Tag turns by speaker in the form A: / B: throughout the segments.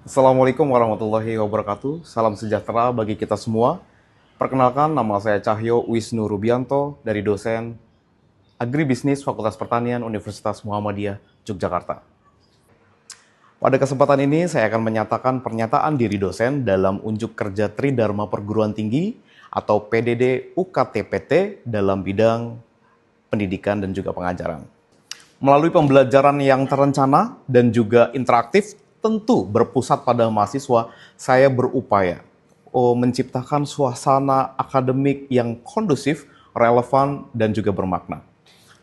A: Assalamualaikum warahmatullahi wabarakatuh. Salam sejahtera bagi kita semua. Perkenalkan, nama saya Cahyo Wisnu Rubianto dari dosen Agribisnis Fakultas Pertanian Universitas Muhammadiyah, Yogyakarta. Pada kesempatan ini, saya akan menyatakan pernyataan diri dosen dalam unjuk kerja Tridharma Perguruan Tinggi atau PDD UKT-PT dalam bidang pendidikan dan juga pengajaran. Melalui pembelajaran yang terencana dan juga interaktif, tentu berpusat pada mahasiswa, saya berupaya menciptakan suasana akademik yang kondusif, relevan, dan juga bermakna.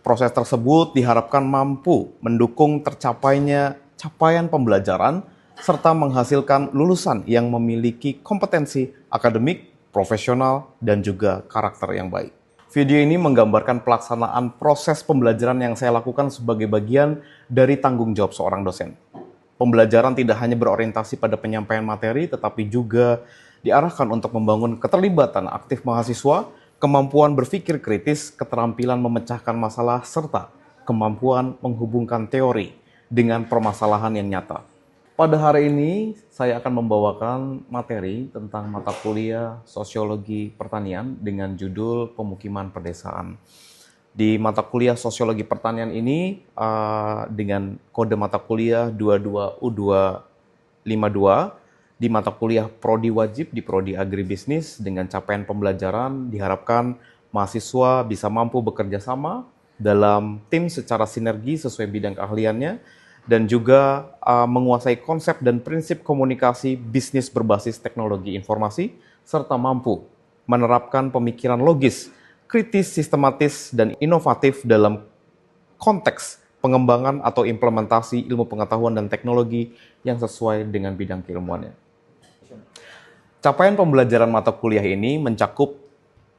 A: Proses tersebut diharapkan mampu mendukung tercapainya capaian pembelajaran serta menghasilkan lulusan yang memiliki kompetensi akademik, profesional, dan juga karakter yang baik. Video ini menggambarkan pelaksanaan proses pembelajaran yang saya lakukan sebagai bagian dari tanggung jawab seorang dosen. Pembelajaran tidak hanya berorientasi pada penyampaian materi, tetapi juga diarahkan untuk membangun keterlibatan aktif mahasiswa, kemampuan berpikir kritis, keterampilan memecahkan masalah, serta kemampuan menghubungkan teori dengan permasalahan yang nyata. Pada hari ini, saya akan membawakan materi tentang mata kuliah Sosiologi Pertanian dengan judul Pemukiman Pedesaan. Di mata kuliah Sosiologi Pertanian ini, dengan kode mata kuliah 22U252, di mata kuliah Prodi Wajib di Prodi Agribisnis dengan capaian pembelajaran diharapkan mahasiswa bisa mampu bekerja sama dalam tim secara sinergi sesuai bidang keahliannya dan juga menguasai konsep dan prinsip komunikasi bisnis berbasis teknologi informasi serta mampu menerapkan pemikiran logis, kritis, sistematis, dan inovatif dalam konteks pengembangan atau implementasi ilmu pengetahuan dan teknologi yang sesuai dengan bidang keilmuannya. Capaian pembelajaran mata kuliah ini mencakup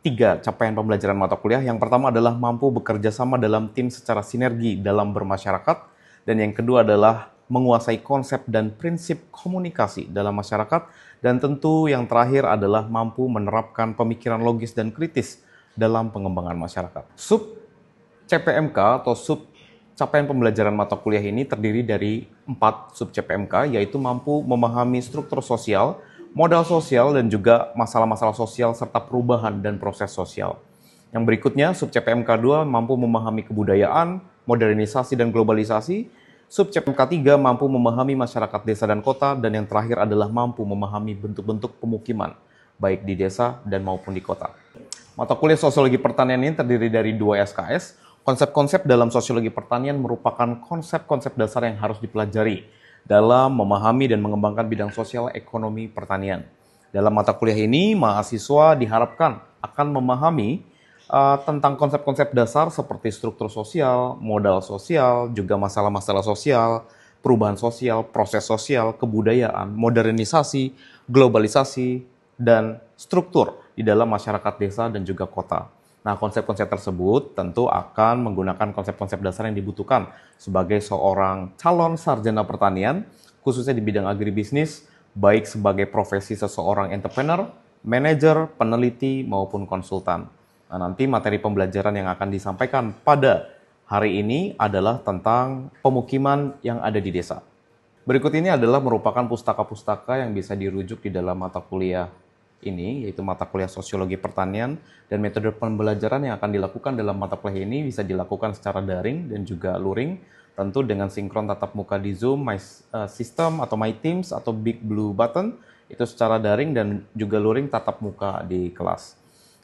A: 3 capaian pembelajaran mata kuliah. Yang pertama adalah mampu bekerja sama dalam tim secara sinergi dalam bermasyarakat. Dan yang kedua adalah menguasai konsep dan prinsip komunikasi dalam masyarakat. Dan tentu yang terakhir adalah mampu menerapkan pemikiran logis dan kritis dalam pengembangan masyarakat. Sub CPMK atau sub capaian pembelajaran mata kuliah ini terdiri dari 4 sub CPMK, yaitu mampu memahami struktur sosial, modal sosial, dan juga masalah-masalah sosial serta perubahan dan proses sosial. Yang berikutnya, sub CPMK 2 mampu memahami kebudayaan, modernisasi, dan globalisasi. Sub CPMK 3 mampu memahami masyarakat desa dan kota, dan yang terakhir adalah mampu memahami bentuk-bentuk pemukiman, baik di desa dan maupun di kota. Mata kuliah Sosiologi Pertanian ini terdiri dari 2 SKS. Konsep-konsep dalam Sosiologi Pertanian merupakan konsep-konsep dasar yang harus dipelajari dalam memahami dan mengembangkan bidang sosial ekonomi pertanian. Dalam mata kuliah ini, mahasiswa diharapkan akan memahami tentang konsep-konsep dasar seperti struktur sosial, modal sosial, juga masalah-masalah sosial, perubahan sosial, proses sosial, kebudayaan, modernisasi, globalisasi, dan struktur di dalam masyarakat desa dan juga kota. Nah, konsep-konsep tersebut tentu akan menggunakan konsep-konsep dasar yang dibutuhkan sebagai seorang calon sarjana pertanian, khususnya di bidang agribisnis, baik sebagai profesi seseorang entrepreneur, manajer, peneliti, maupun konsultan. Nah, nanti materi pembelajaran yang akan disampaikan pada hari ini adalah tentang pemukiman yang ada di desa. Berikut ini adalah merupakan pustaka-pustaka yang bisa dirujuk di dalam mata kuliah ini, yaitu mata kuliah Sosiologi Pertanian, dan metode pembelajaran yang akan dilakukan dalam mata kuliah ini bisa dilakukan secara daring dan juga luring, tentu dengan sinkron tatap muka di Zoom, My System atau My Teams atau Big Blue Button, itu secara daring dan juga luring tatap muka di kelas.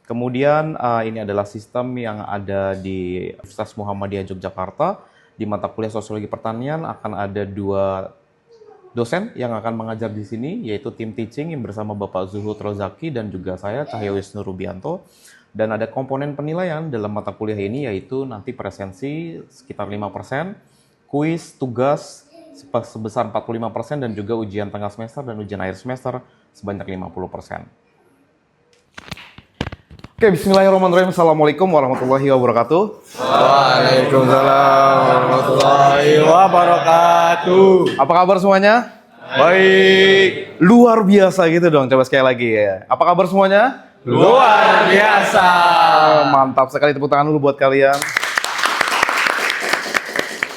A: Kemudian ini adalah sistem yang ada di Universitas Muhammadiyah Yogyakarta. Di mata kuliah Sosiologi Pertanian akan ada 2 dosen yang akan mengajar di sini, yaitu tim teaching yang bersama Bapak Zuhud Rozaki dan juga saya, Cahyo Wisnu Rubianto. Dan ada komponen penilaian dalam mata kuliah ini, yaitu nanti presensi sekitar 5%, kuis, tugas sebesar 45%, dan juga ujian tengah semester dan ujian akhir semester sebanyak 50%. Oke, bismillahirrahmanirrahim. Assalamualaikum warahmatullahi wabarakatuh.
B: Waalaikumsalam warahmatullahi wabarakatuh.
A: Apa kabar semuanya?
B: Baik,
A: Luar biasa gitu dong, coba sekali lagi ya. Apa kabar semuanya?
B: luar biasa.
A: Mantap sekali, tepuk tangan dulu buat kalian.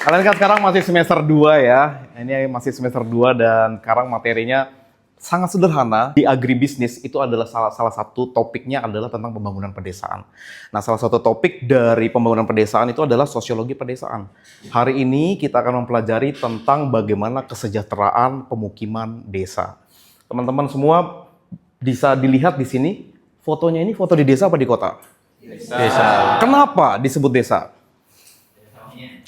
A: Kalian kan sekarang masih semester 2 ya. Ini masih semester 2 dan sekarang materinya sangat sederhana. Di agribisnis itu adalah salah satu topiknya adalah tentang pembangunan pedesaan. Nah, salah satu topik dari pembangunan pedesaan itu adalah sosiologi pedesaan. Hari ini kita akan mempelajari tentang bagaimana kesejahteraan pemukiman desa. Teman-teman semua bisa dilihat di sini, fotonya ini foto di desa apa di kota?
B: Desa.
A: Kenapa disebut desa?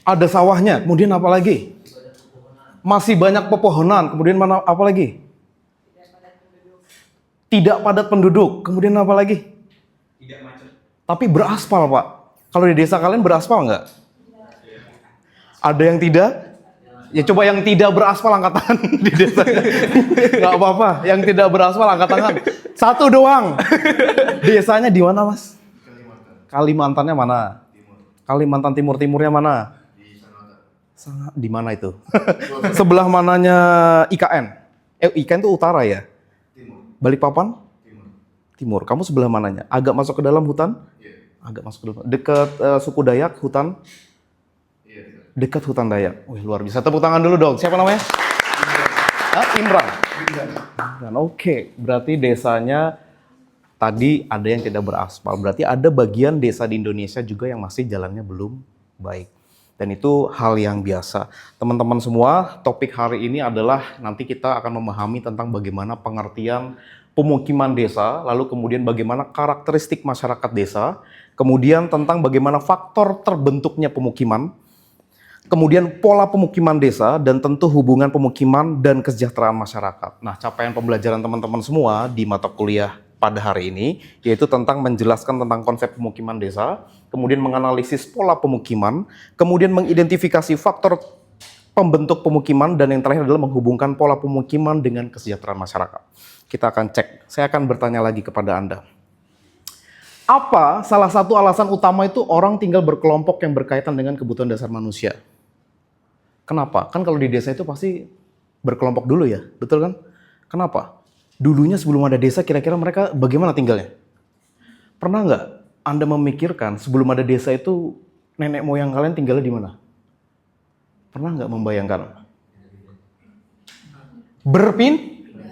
A: Ada sawahnya, kemudian apa lagi? Masih banyak pepohonan, kemudian mana apa lagi? Tidak padat penduduk, kemudian apa lagi? Tidak macet. Tapi beraspal, Pak. Kalau di desa kalian beraspal nggak? Ada yang tidak? Ya coba yang tidak beraspal angkat tangan di desa. Nggak apa-apa, yang tidak beraspal angkat tangan. Satu doang. Desanya di mana, Mas? Kalimantannya mana? Kalimantan Timurnya mana? Di mana itu? Sebelah mananya IKN? IKN itu utara ya? Balikpapan? Timur. Kamu sebelah mananya? Agak masuk ke dalam hutan? Agak masuk ke dalam. Dekat suku Dayak, hutan? Dekat hutan Dayak. Wih, luar biasa. Tepuk tangan dulu dong. Siapa namanya? Imran. Oke, berarti desanya tadi ada yang tidak beraspal. Berarti ada bagian desa di Indonesia juga yang masih jalannya belum baik. Dan itu hal yang biasa. Teman-teman semua, topik hari ini adalah nanti kita akan memahami tentang bagaimana pengertian pemukiman desa, lalu kemudian bagaimana karakteristik masyarakat desa, kemudian tentang bagaimana faktor terbentuknya pemukiman, kemudian pola pemukiman desa, dan tentu hubungan pemukiman dan kesejahteraan masyarakat. Nah, capaian pembelajaran teman-teman semua di mata kuliah pada hari ini, yaitu tentang menjelaskan tentang konsep pemukiman desa, kemudian menganalisis pola pemukiman, kemudian mengidentifikasi faktor pembentuk pemukiman, dan yang terakhir adalah menghubungkan pola pemukiman dengan kesejahteraan masyarakat. Kita akan cek, saya akan bertanya lagi kepada Anda. Apa salah satu alasan utama itu orang tinggal berkelompok yang berkaitan dengan kebutuhan dasar manusia? Kenapa? Kan kalau di desa itu pasti berkelompok dulu ya, betul kan? Kenapa? Dulunya sebelum ada desa, kira-kira mereka bagaimana tinggalnya? Pernah nggak Anda memikirkan sebelum ada desa itu nenek moyang kalian tinggalnya di mana? Pernah nggak membayangkan?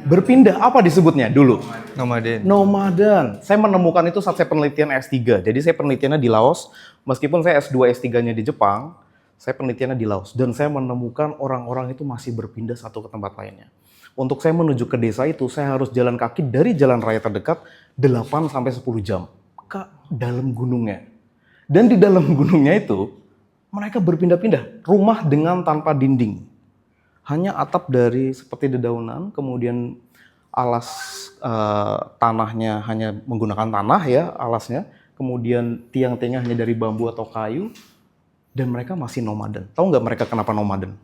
A: Berpindah, apa disebutnya dulu? Nomaden. Saya menemukan itu saat saya penelitian S3. Jadi saya penelitiannya di Laos, meskipun saya S2, S3-nya di Jepang, saya penelitiannya di Laos. Dan saya menemukan orang-orang itu masih berpindah satu ke tempat lainnya. Untuk saya menuju ke desa itu, saya harus jalan kaki dari jalan raya terdekat 8-10 jam ke dalam gunungnya. Dan di dalam gunungnya itu, mereka berpindah-pindah. Rumah dengan tanpa dinding. Hanya atap dari seperti dedaunan, kemudian alas tanahnya hanya menggunakan tanah ya, alasnya. Kemudian tiang-tiangnya hanya dari bambu atau kayu. Dan mereka masih nomaden. Tahu nggak mereka kenapa nomaden?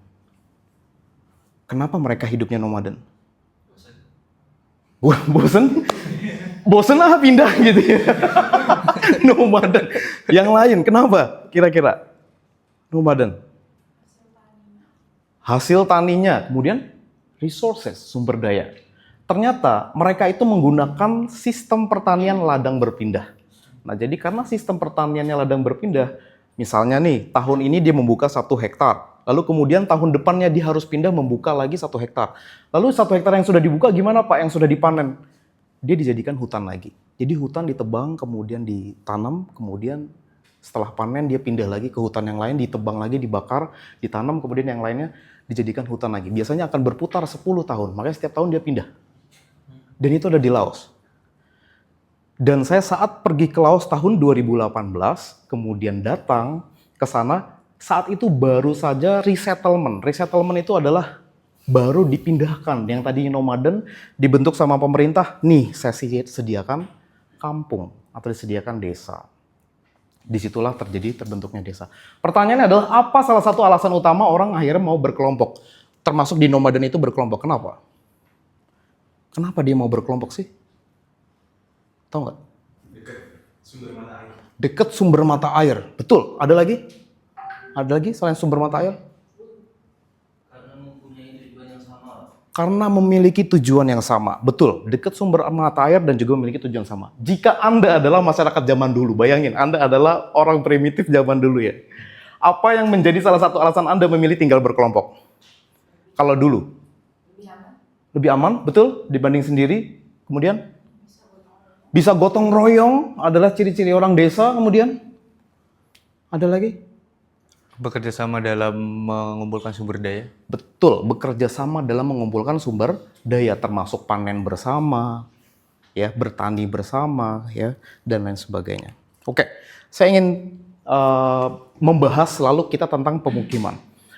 A: Kenapa mereka hidupnya nomaden? Bosen? Bosen lah pindah gitu ya. Nomaden. Yang lain, kenapa kira-kira? Nomaden. Hasil taninya, kemudian resources, sumber daya. Ternyata mereka itu menggunakan sistem pertanian ladang berpindah. Nah, jadi karena sistem pertaniannya ladang berpindah, misalnya nih, tahun ini dia membuka 1 hektar. Lalu kemudian tahun depannya dia harus pindah membuka lagi 1 hektar. Lalu 1 hektar yang sudah dibuka gimana Pak? Yang sudah dipanen? Dia dijadikan hutan lagi. Jadi hutan ditebang, kemudian ditanam, kemudian setelah panen dia pindah lagi ke hutan yang lain, ditebang lagi, dibakar, ditanam, kemudian yang lainnya dijadikan hutan lagi. Biasanya akan berputar 10 tahun, makanya setiap tahun dia pindah. Dan itu ada di Laos. Dan saya saat pergi ke Laos tahun 2018, kemudian datang ke sana, saat itu baru saja resettlement. Resettlement itu adalah baru dipindahkan. Yang tadinya nomaden dibentuk sama pemerintah. Nih, saya sediakan kampung atau disediakan desa. Disitulah terbentuknya desa. Pertanyaannya adalah apa salah satu alasan utama orang akhirnya mau berkelompok? Termasuk di nomaden itu berkelompok. Kenapa? Kenapa dia mau berkelompok sih? Tahu nggak? Dekat sumber mata air. Betul. Ada lagi? Ada lagi selain sumber mata air? Karena memiliki tujuan yang sama. Betul, dekat sumber mata air dan juga memiliki tujuan sama. Jika Anda adalah masyarakat zaman dulu, bayangin Anda adalah orang primitif zaman dulu ya. Apa yang menjadi salah satu alasan Anda memilih tinggal berkelompok? Kalau dulu? Lebih aman, betul, dibanding sendiri. Kemudian? Bisa gotong royong adalah ciri-ciri orang desa. Kemudian? Ada lagi?
B: Bekerja sama dalam mengumpulkan sumber daya.
A: Betul, bekerja sama dalam mengumpulkan sumber daya, termasuk panen bersama, ya, bertani bersama, ya, dan lain sebagainya. Oke, saya ingin membahas lalu kita tentang pemukiman.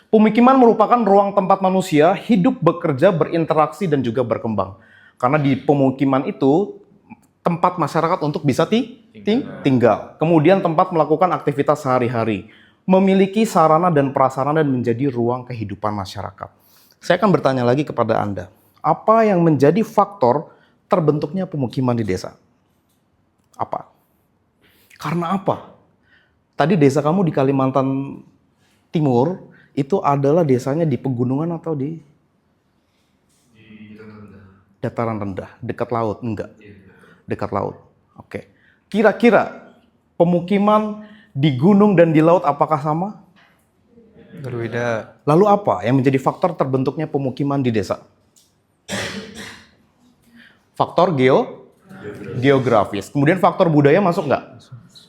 A: Pemukiman merupakan ruang tempat manusia hidup, bekerja, berinteraksi, dan juga berkembang. Karena di pemukiman itu tempat masyarakat untuk bisa tinggal. Kemudian tempat melakukan aktivitas sehari-hari. Memiliki sarana dan prasarana dan menjadi ruang kehidupan masyarakat. Saya akan bertanya lagi kepada Anda. Apa yang menjadi faktor terbentuknya pemukiman di desa? Apa? Karena apa? Tadi desa kamu di Kalimantan Timur, itu adalah desanya di pegunungan atau di dataran rendah, dekat laut? Enggak. Dekat laut. Oke. Kira-kira pemukiman di gunung dan di laut apakah sama?
B: Berbeda.
A: Lalu apa yang menjadi faktor terbentuknya pemukiman di desa? Faktor geografis. Kemudian faktor budaya masuk nggak?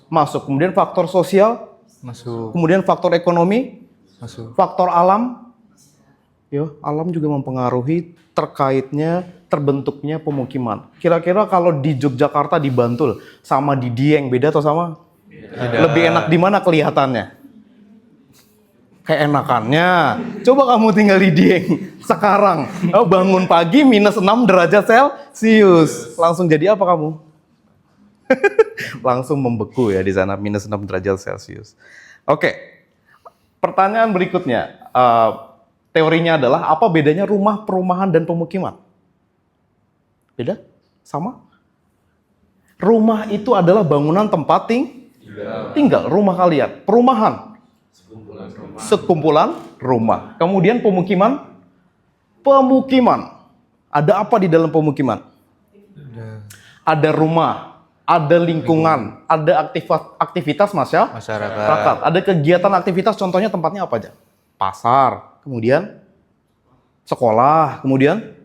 A: Masuk. Kemudian faktor sosial?
B: Masuk.
A: Kemudian faktor ekonomi?
B: Masuk.
A: Faktor alam? Yo, alam juga mempengaruhi terkaitnya terbentuknya pemukiman. Kira-kira kalau di Yogyakarta, di Bantul, sama di Dieng, beda atau sama?
B: Beda.
A: Lebih enak di mana kelihatannya? Keenakannya. Coba kamu tinggal di Dieng sekarang. Bangun pagi minus 6 derajat Celcius. Langsung jadi apa kamu? Langsung membeku ya di sana, minus 6 derajat Celcius. Oke. Pertanyaan berikutnya. Teorinya adalah apa bedanya rumah, perumahan, dan pemukiman? Beda? Sama? Rumah itu adalah bangunan tempat tinggal. Rumah kalian. Perumahan? Sekumpulan rumah. Kemudian pemukiman? Pemukiman. Ada apa di dalam pemukiman? Ada rumah, ada lingkungan, ada aktivitas masyarakat. Ada kegiatan aktivitas, contohnya tempatnya apa aja? Pasar, kemudian sekolah, kemudian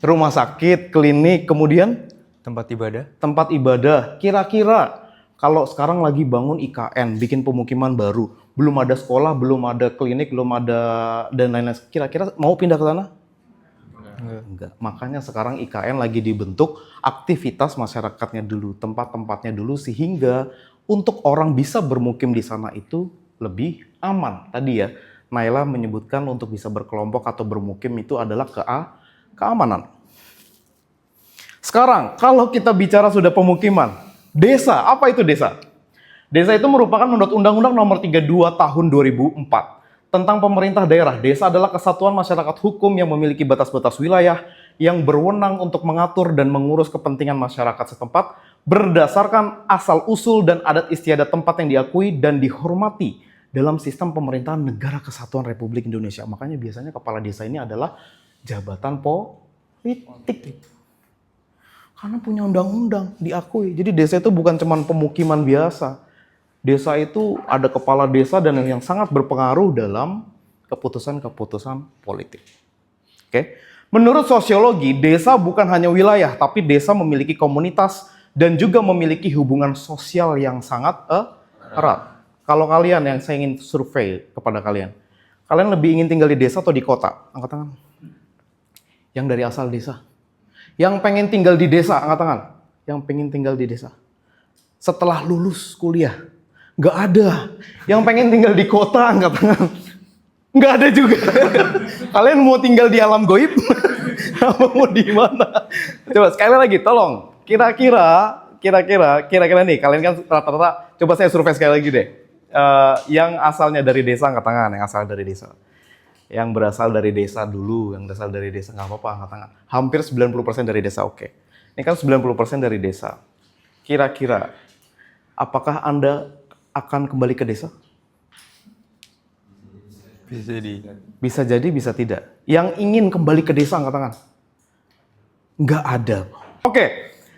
A: rumah sakit, klinik, kemudian
B: Tempat ibadah.
A: tempat ibadah. Kira-kira kalau sekarang lagi bangun IKN, bikin pemukiman baru, belum ada sekolah, belum ada klinik, belum ada dan lain-lain. Kira-kira mau pindah ke sana? Enggak. Makanya sekarang IKN lagi dibentuk aktivitas masyarakatnya dulu, tempat-tempatnya dulu, sehingga untuk orang bisa bermukim di sana itu lebih aman. Tadi ya, Naila menyebutkan untuk bisa berkelompok atau bermukim itu adalah keamanan. Sekarang, kalau kita bicara sudah pemukiman, desa, apa itu desa? Desa itu merupakan menurut Undang-Undang Nomor 32 Tahun 2004 tentang pemerintah daerah. Desa adalah kesatuan masyarakat hukum yang memiliki batas-batas wilayah yang berwenang untuk mengatur dan mengurus kepentingan masyarakat setempat berdasarkan asal-usul dan adat istiadat tempat yang diakui dan dihormati dalam sistem pemerintahan Negara Kesatuan Republik Indonesia. Makanya biasanya kepala desa ini adalah jabatan politik. Karena punya undang-undang, diakui. Jadi desa itu bukan cuma pemukiman biasa. Desa itu ada kepala desa dan yang sangat berpengaruh dalam keputusan-keputusan politik. Oke. Menurut sosiologi, desa bukan hanya wilayah, tapi desa memiliki komunitas dan juga memiliki hubungan sosial yang sangat erat. Kalau kalian, yang saya ingin survei kepada kalian lebih ingin tinggal di desa atau di kota? Angkat tangan. Yang dari asal desa. Yang pengen tinggal di desa, angkat tangan. Yang pengen tinggal di desa. Setelah lulus kuliah, nggak ada. Yang pengen tinggal di kota, angkat tangan. Nggak ada juga. Kalian mau tinggal di alam goib? Apa mau di mana? Coba sekali lagi, tolong. Kira-kira nih, kalian kan rata-rata, coba saya survei sekali lagi deh. Yang asalnya dari desa, angkat tangan. Yang asal dari desa. Yang berasal dari desa dulu, yang berasal dari desa nggak apa-apa, angkat tangan. Hampir 90% dari desa, oke. Ini kan 90% dari desa. Kira-kira, apakah Anda akan kembali ke desa?
B: Bisa jadi.
A: Bisa jadi, bisa tidak. Yang ingin kembali ke desa, angkat tangan. Nggak ada. Oke,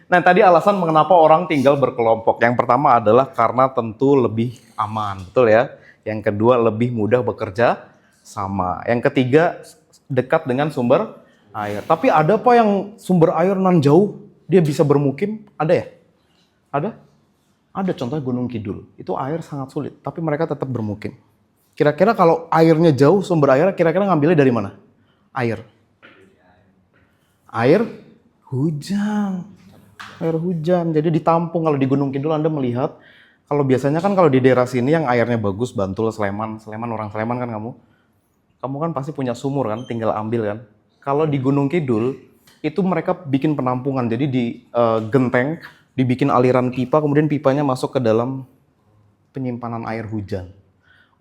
A: Nah, tadi alasan mengapa orang tinggal berkelompok. Yang pertama adalah karena tentu lebih aman, betul ya? Yang kedua lebih mudah bekerja sama. Yang ketiga dekat dengan sumber air. Tapi ada apa yang sumber air nan jauh dia bisa bermukim? Ada ya? Ada? Ada, contohnya Gunung Kidul. Itu air sangat sulit, tapi mereka tetap bermukim. Kira-kira kalau airnya jauh, sumber air kira-kira ngambilnya dari mana? Air. Air hujan. Air hujan, jadi ditampung. Kalau di Gunung Kidul Anda melihat, kalau biasanya kan kalau di daerah sini yang airnya bagus, Bantul, Sleman, orang Sleman kan kamu kan pasti punya sumur kan, tinggal ambil kan. Kalau di Gunung Kidul, itu mereka bikin penampungan, jadi di genteng, dibikin aliran pipa, kemudian pipanya masuk ke dalam penyimpanan air hujan.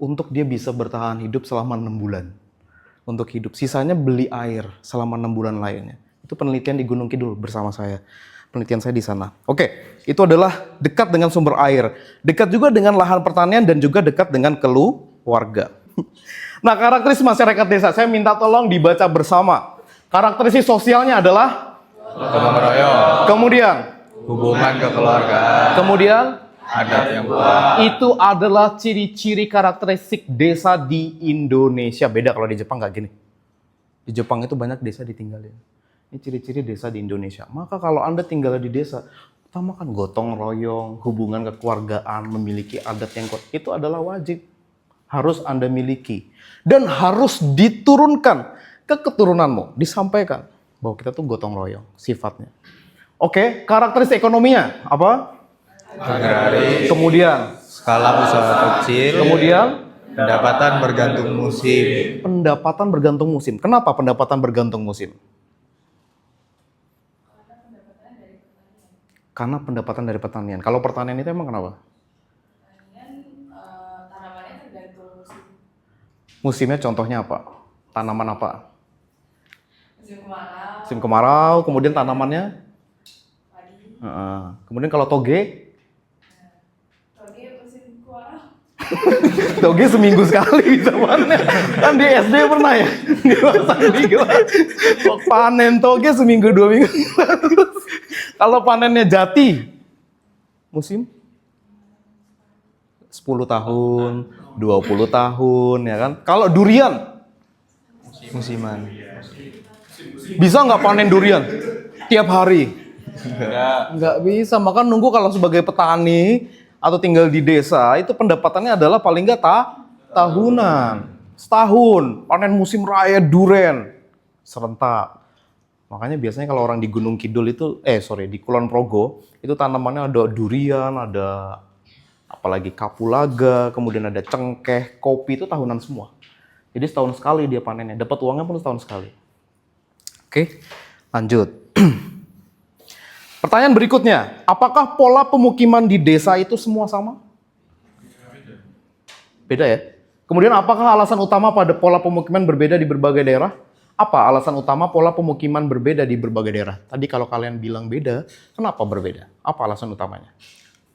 A: Untuk dia bisa bertahan hidup selama 6 bulan. Untuk hidup, sisanya beli air selama 6 bulan lainnya. Itu penelitian di Gunung Kidul bersama saya. Penelitian saya di sana. Oke, itu adalah dekat dengan sumber air. Dekat juga dengan lahan pertanian dan juga dekat dengan keluarga. Nah, karakteristik masyarakat desa, saya minta tolong dibaca bersama. Karakteristik sosialnya adalah
B: Gotong royong,
A: kemudian
B: hubungan kekeluargaan,
A: kemudian
B: adat yang kuat.
A: itu adalah ciri-ciri karakteristik desa di Indonesia. Beda kalau di Jepang nggak gini. Di Jepang itu banyak desa ditinggalin. Ini ciri-ciri desa di Indonesia. Maka kalau Anda tinggal di desa, utamakan gotong royong, hubungan kekeluargaan, memiliki adat yang kuat. Itu adalah wajib. Harus Anda miliki. Dan harus diturunkan ke keturunanmu. Disampaikan bahwa kita tuh gotong royong sifatnya. Oke, karakteristik ekonominya apa?
B: Agraris,
A: Kemudian,
B: skala usaha kecil,
A: kemudian
B: pendapatan bergantung musim.
A: pendapatan bergantung musim. Kenapa pendapatan bergantung musim? Karena pendapatan dari pertanian. Kalau pertanian itu emang kenapa?
C: Tanamannya tergantung musim.
A: Musimnya contohnya apa? Tanaman apa?
C: Musim kemarau,
A: Musim kemarau, kemudian tanamannya?
C: padi,
A: Kemudian kalau toge?
C: toge musim kemarau.
A: Toge seminggu sekali bisa panen. Kan di SD pernah ya? Panen toge seminggu 2 minggu. Kalau panennya jati, musim 10 tahun, 20 tahun, ya kan? Kalau durian,
B: Musiman.
A: bisa nggak panen durian tiap hari?
B: Enggak.
A: Nggak bisa, maka nunggu kalau sebagai petani atau tinggal di desa, itu pendapatannya adalah paling nggak tahunan. Setahun, panen musim raya durian, serentak. Makanya biasanya kalau orang di Gunung Kidul itu, di Kulon Progo, itu tanamannya ada durian, ada apalagi kapulaga, kemudian ada cengkeh, kopi, itu tahunan semua. Jadi setahun sekali dia panennya, dapat uangnya pun setahun sekali. Oke, lanjut. Pertanyaan berikutnya, apakah pola pemukiman di desa itu semua sama? Beda ya? Kemudian apakah alasan utama pada pola pemukiman berbeda di berbagai daerah? Apa alasan utama pola pemukiman berbeda di berbagai daerah? Tadi kalau kalian bilang beda, kenapa berbeda? Apa alasan utamanya?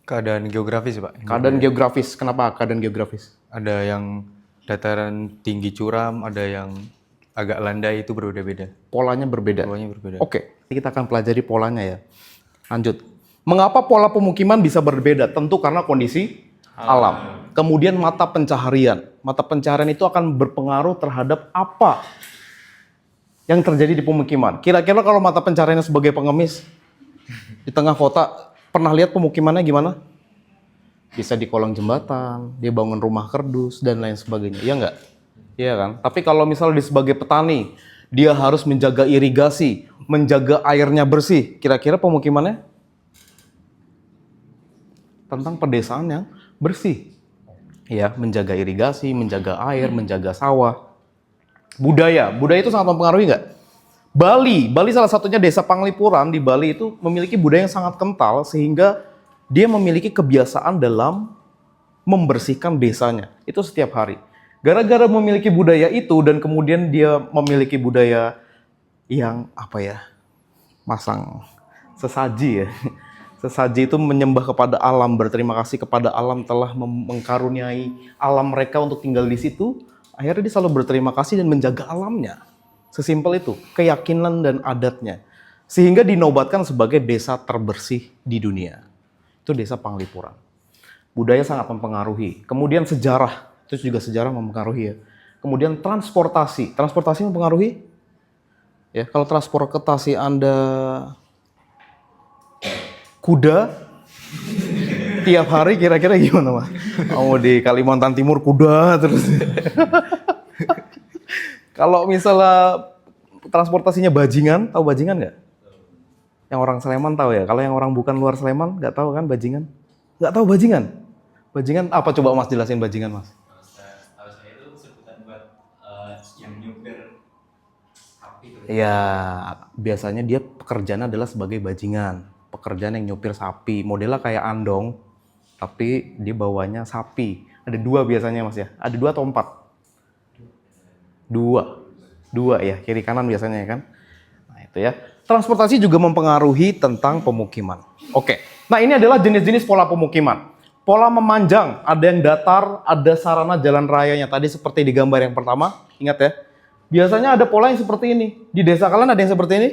B: Keadaan geografis, Pak.
A: Keadaan geografis. Kenapa keadaan geografis?
B: Ada yang dataran tinggi curam, ada yang agak landai, itu berbeda-beda.
A: Polanya berbeda.
B: Polanya berbeda.
A: Oke, kita akan pelajari polanya ya. Lanjut. Mengapa pola pemukiman bisa berbeda? Tentu karena kondisi alam. Kemudian mata pencaharian. Mata pencaharian itu akan berpengaruh terhadap apa yang terjadi di pemukiman. Kira-kira kalau mata pencahariannya sebagai pengemis di tengah kota, pernah lihat pemukimannya gimana? Bisa di kolong jembatan, dia bangun rumah kerdus dan lain sebagainya. Iya nggak? Iya kan? Tapi kalau misalnya dia sebagai petani, dia harus menjaga irigasi, menjaga airnya bersih. Kira-kira pemukimannya tentang pedesaan yang bersih. Ya, menjaga irigasi, menjaga air, menjaga sawah. Budaya itu sangat mempengaruhi nggak? Bali salah satunya desa Panglipuran di Bali itu memiliki budaya yang sangat kental sehingga dia memiliki kebiasaan dalam membersihkan desanya. Itu setiap hari. Gara-gara memiliki budaya itu dan kemudian dia memiliki budaya yang masang sesaji ya. Sesaji itu menyembah kepada alam, berterima kasih kepada alam telah mengkaruniai alam mereka untuk tinggal di situ. Akhirnya dia selalu berterima kasih dan menjaga alamnya. Sesimpel itu, keyakinan dan adatnya. Sehingga dinobatkan sebagai desa terbersih di dunia. Itu desa Panglipuran. Budaya sangat mempengaruhi. Kemudian sejarah, itu juga sejarah mempengaruhi ya. Kemudian transportasi mempengaruhi. Ya, kalau transportasi Anda kuda tiap hari kira-kira gimana, Mas? Mau di Kalimantan Timur kuda terus. Kalau misalnya transportasinya bajingan, tahu bajingan nggak? Yang orang Sleman tahu ya. Kalau yang orang bukan luar Sleman nggak tahu kan bajingan? Nggak tahu bajingan? Bajingan apa coba Mas jelasin bajingan, Mas?
B: Tahu saya itu sebutan buat yang nyupir sapi.
A: Ya, biasanya dia pekerjaannya adalah sebagai bajingan. Pekerjaan yang nyupir sapi. Modelnya kayak andong, tapi dia bawanya sapi. Ada 2 biasanya, Mas ya? Ada 2 atau 4? 2 ya, kiri kanan biasanya ya kan? Nah itu ya. Transportasi juga mempengaruhi tentang pemukiman. Oke, nah ini adalah jenis-jenis pola pemukiman. Pola memanjang, ada yang datar, ada sarana jalan rayanya. Tadi seperti di gambar yang pertama, ingat ya. Biasanya ada pola yang seperti ini. Di desa kalian ada yang seperti ini?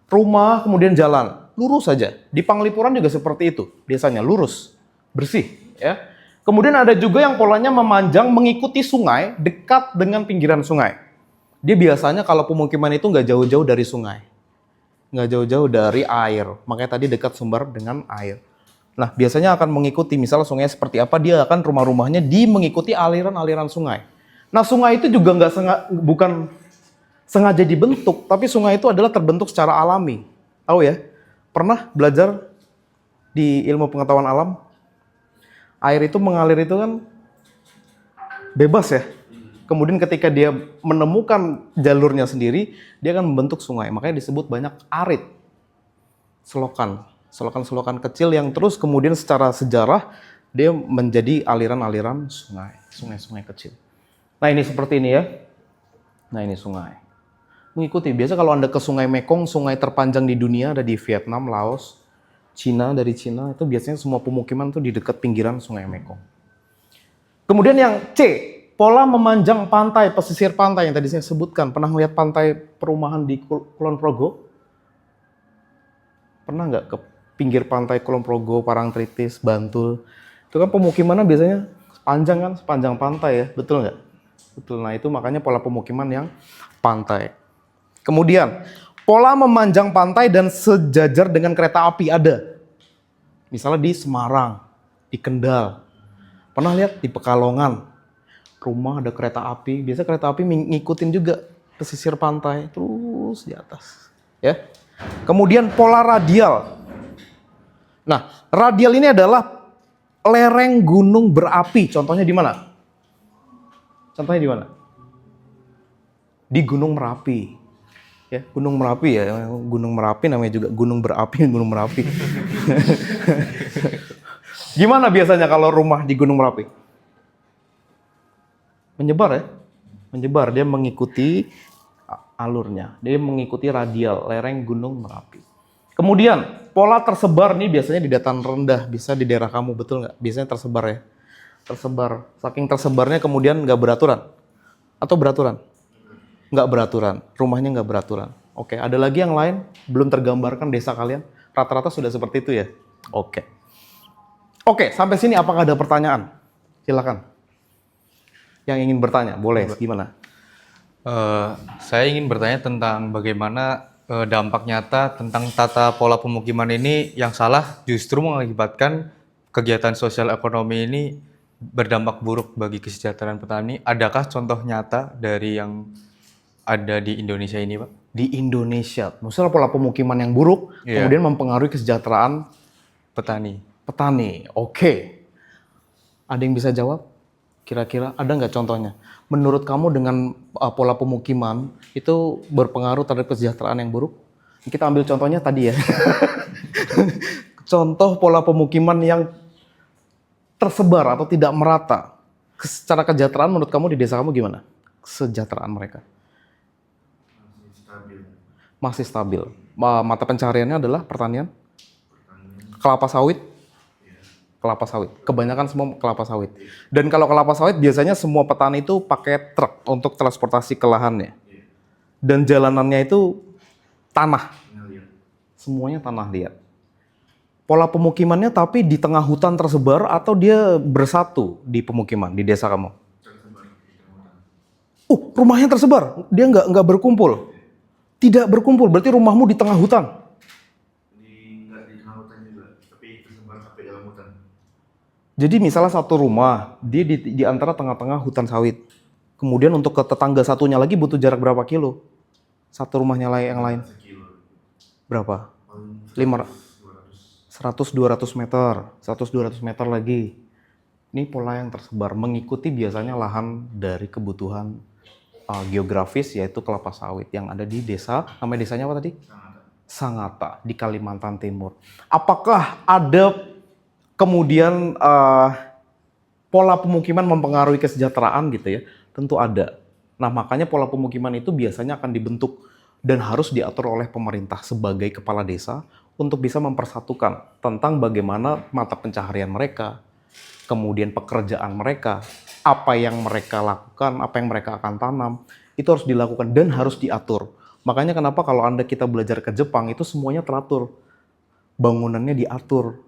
A: Rumah, kemudian jalan. Lurus saja. Di Panglipuran juga seperti itu. Biasanya lurus, bersih. Ya. Kemudian ada juga yang polanya memanjang mengikuti sungai, dekat dengan pinggiran sungai. Dia biasanya kalau pemukiman itu nggak jauh-jauh dari sungai. Nggak jauh-jauh dari air. Makanya tadi dekat sumber dengan air. Nah, biasanya akan mengikuti, misalnya sungai seperti apa, dia akan rumah-rumahnya mengikuti aliran-aliran sungai. Nah, sungai itu juga bukan sengaja dibentuk, tapi sungai itu adalah terbentuk secara alami. Tahu ya? Pernah belajar di ilmu pengetahuan alam? Air itu mengalir itu kan bebas ya. Kemudian ketika dia menemukan jalurnya sendiri, dia akan membentuk sungai. Makanya disebut banyak arit. Selokan kecil yang terus kemudian secara sejarah dia menjadi aliran-aliran sungai-sungai kecil. Nah ini seperti ini ya. Nah ini sungai. Mengikuti, biasa kalau Anda ke Sungai Mekong, sungai terpanjang di dunia ada di Vietnam, Laos, Cina, dari Cina, itu biasanya semua pemukiman itu di dekat pinggiran Sungai Mekong. Kemudian yang C, pola memanjang pantai, pesisir pantai yang tadi saya sebutkan. Pernah melihat pantai perumahan di Kulon Progo? Pernah nggak ke pinggir pantai Kulon Progo, Parangtritis, Bantul? Itu kan pemukimannya biasanya panjang kan, sepanjang pantai ya, betul nggak? Betul, nah itu makanya pola pemukiman yang pantai. Kemudian, pola memanjang pantai dan sejajar dengan kereta api ada. Misalnya di Semarang, di Kendal. Pernah lihat di Pekalongan, rumah ada kereta api. Biasa kereta api ngikutin juga pesisir pantai, terus di atas. Ya. Kemudian pola radial. Nah, radial ini adalah lereng gunung berapi. Contohnya di mana? Contohnya di mana? Di Gunung Merapi. Ya, Gunung Merapi ya. Gunung Merapi namanya juga gunung berapi, Gunung Merapi. Gimana biasanya kalau rumah di Gunung Merapi? Menyebar ya? Menyebar, dia mengikuti alurnya. Dia mengikuti radial, lereng Gunung Merapi. Kemudian, pola tersebar nih biasanya di dataran rendah. Bisa di daerah kamu, betul nggak? Biasanya tersebar ya? Tersebar. Saking tersebarnya kemudian nggak beraturan? Atau beraturan? Nggak beraturan. Rumahnya nggak beraturan. Oke, ada lagi yang lain? Belum tergambarkan desa kalian? Rata-rata sudah seperti itu ya? Oke. Oke, sampai sini apakah ada pertanyaan? Silakan. Yang ingin bertanya, boleh. Gimana?
B: Saya ingin bertanya tentang bagaimana dampak nyata tentang tata pola pemukiman ini yang salah justru mengakibatkan kegiatan sosial ekonomi ini berdampak buruk bagi kesejahteraan petani. Adakah contoh nyata dari yang ada di Indonesia ini, Pak?
A: Di Indonesia, maksudnya pola pemukiman yang buruk, kemudian mempengaruhi kesejahteraan petani. Oke. Ada yang bisa jawab? Kira-kira ada nggak contohnya? Menurut kamu dengan pola pemukiman itu berpengaruh terhadap kesejahteraan yang buruk? Kita ambil contohnya tadi ya. Contoh pola pemukiman yang tersebar atau tidak merata. Secara kesejahteraan menurut kamu di desa kamu gimana? Kesejahteraan mereka? Masih stabil. Mata pencahariannya adalah pertanian? Kelapa sawit? Kelapa sawit. Kebanyakan semua kelapa sawit. Dan kalau kelapa sawit biasanya semua petani itu pakai truk untuk transportasi ke lahannya. Dan jalanannya itu tanah. Semuanya tanah liat. Pola pemukimannya tapi di tengah hutan tersebar atau dia bersatu di pemukiman di desa kamu? Rumahnya tersebar. Dia nggak berkumpul. Tidak berkumpul, berarti rumahmu di tengah hutan.
D: Nggak di tengah hutan juga, tapi tersebar sampai dalam hutan.
A: Jadi misalnya satu rumah, dia di antara tengah-tengah hutan sawit. Kemudian untuk ke tetangga satunya lagi butuh jarak berapa kilo? Satu rumahnya yang lain.
D: Sekilo.
A: Berapa?
D: 200.
A: 100-200 meter. 100-200 meter lagi. Ini pola yang tersebar, mengikuti biasanya lahan dari kebutuhan geografis, yaitu kelapa sawit yang ada di desa. Nama desanya apa tadi? Sangatta di Kalimantan Timur. Apakah ada kemudian pola pemukiman mempengaruhi kesejahteraan gitu ya? Tentu ada. Nah, makanya pola pemukiman itu biasanya akan dibentuk dan harus diatur oleh pemerintah sebagai kepala desa untuk bisa mempersatukan tentang bagaimana mata pencaharian mereka, kemudian pekerjaan mereka, apa yang mereka lakukan, apa yang mereka akan tanam, itu harus dilakukan dan harus diatur. Makanya kenapa kalau kita belajar ke Jepang, itu semuanya teratur. Bangunannya diatur.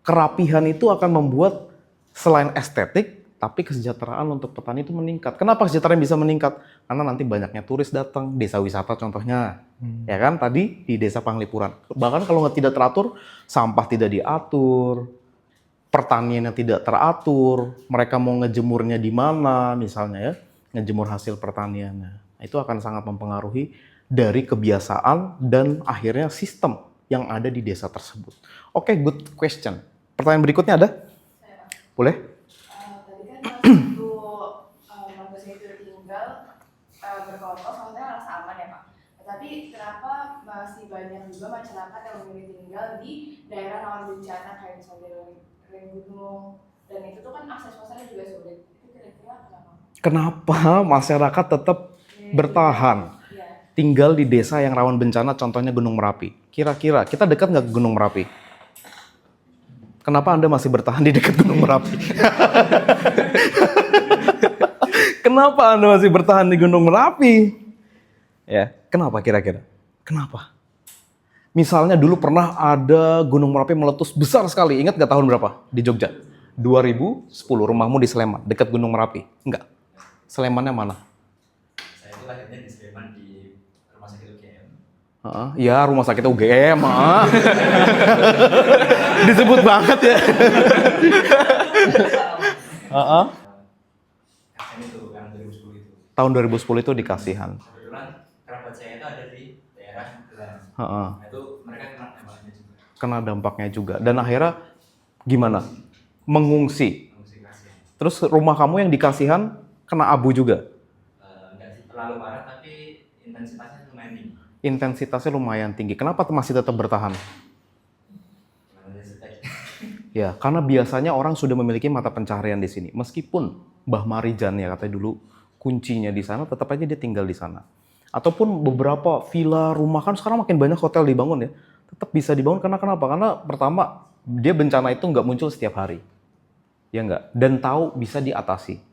A: Kerapihan itu akan membuat selain estetik, tapi kesejahteraan untuk petani itu meningkat. Kenapa kesejahteraan bisa meningkat? Karena nanti banyaknya turis datang, desa wisata contohnya. Ya kan, tadi di desa Panglipuran. Bahkan kalau tidak teratur, sampah tidak diatur, pertaniannya tidak teratur, mereka mau ngejemurnya di mana misalnya ya, ngejemur hasil pertaniannya. Itu akan sangat mempengaruhi dari kebiasaan dan akhirnya sistem yang ada di desa tersebut. Oke, good question. Pertanyaan berikutnya ada? Boleh?
C: Tadi kan waktu manusia itu tinggal berkelompok, maksudnya rasa aman ya Pak. Tapi kenapa masih banyak juga masyarakat yang memilih tinggal di daerah rawan bencana kayak misalnya gunung, dan itu tuh kan akses pasarnya juga sulit. Itu kira-kira kenapa?
A: Kenapa masyarakat tetap bertahan
C: Iya.
A: tinggal di desa yang rawan bencana, contohnya Gunung Merapi? Kira-kira kita dekat nggak ke Gunung Merapi? Kenapa Anda masih bertahan di dekat Gunung Merapi? Kenapa Anda masih bertahan di Gunung Merapi? Ya, kenapa kira-kira? Kenapa? Misalnya dulu pernah ada Gunung Merapi meletus besar sekali. Ingat nggak tahun berapa? Di Jogja. 2010, rumahmu di Sleman, dekat Gunung Merapi. Enggak. Slemannya mana?
E: Saya itu lahirnya di Sleman di rumah sakit UGM.
A: Ya, rumah sakit UGM. Disebut banget ya.
E: Kasihan itu yang 2010 itu.
A: Tahun 2010 itu di Kasihan.
E: Kebetulan kerabat saya itu ada di daerah Gelang.
A: Heeh.
E: Nah, itu mereka kena dampaknya juga.
A: Kena dampaknya juga. Dan akhirnya gimana? Mengungsi.
E: Fungsi kasihan.
A: Terus rumah kamu yang di Kasihan kena abu juga.
E: Enggak sih terlalu parah tapi intensitasnya lumayan tinggi.
A: Intensitasnya lumayan tinggi. Kenapa masih tetap bertahan?
E: Gimana dia setek?
A: Ya, karena biasanya orang sudah memiliki mata pencaharian di sini. Meskipun Mbah Marijan ya katanya dulu kuncinya di sana, tetap aja dia tinggal di sana. Ataupun beberapa villa, rumah, kan sekarang makin banyak hotel dibangun ya. Tetap bisa dibangun karena kenapa? Karena pertama, dia bencana itu nggak muncul setiap hari. Ya nggak? Dan tahu bisa diatasi.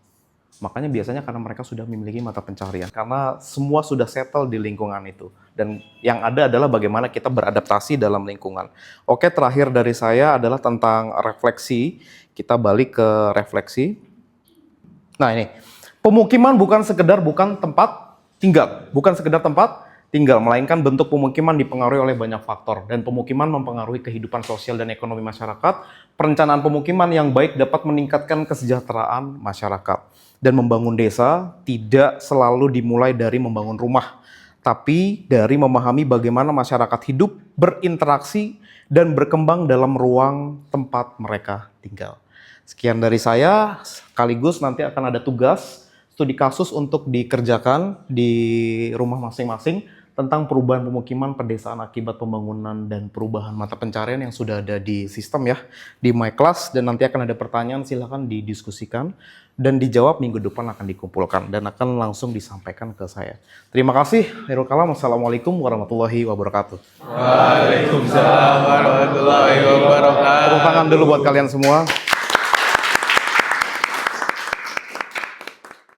A: Makanya biasanya karena mereka sudah memiliki mata pencaharian. Karena semua sudah settle di lingkungan itu. Dan yang ada adalah bagaimana kita beradaptasi dalam lingkungan. Oke, terakhir dari saya adalah tentang refleksi. Kita balik ke refleksi. Nah ini, pemukiman bukan sekedar tempat tinggal. Bukan sekedar tempat tinggal, melainkan bentuk pemukiman dipengaruhi oleh banyak faktor. Dan pemukiman mempengaruhi kehidupan sosial dan ekonomi masyarakat. Perencanaan pemukiman yang baik dapat meningkatkan kesejahteraan masyarakat. Dan membangun desa tidak selalu dimulai dari membangun rumah, tapi dari memahami bagaimana masyarakat hidup, berinteraksi, dan berkembang dalam ruang tempat mereka tinggal. Sekian dari saya, sekaligus nanti akan ada tugas studi kasus untuk dikerjakan di rumah masing-masing tentang perubahan pemukiman pedesaan akibat pembangunan dan perubahan mata pencaharian yang sudah ada di sistem ya, di My Class, dan nanti akan ada pertanyaan, silakan didiskusikan dan dijawab minggu depan akan dikumpulkan dan akan langsung disampaikan ke saya. Terima kasih. Khairul kalam. Wassalamualaikum warahmatullahi wabarakatuh.
B: Waalaikumsalam warahmatullahi wabarakatuh.
A: Tepuk tangan dulu buat kalian semua.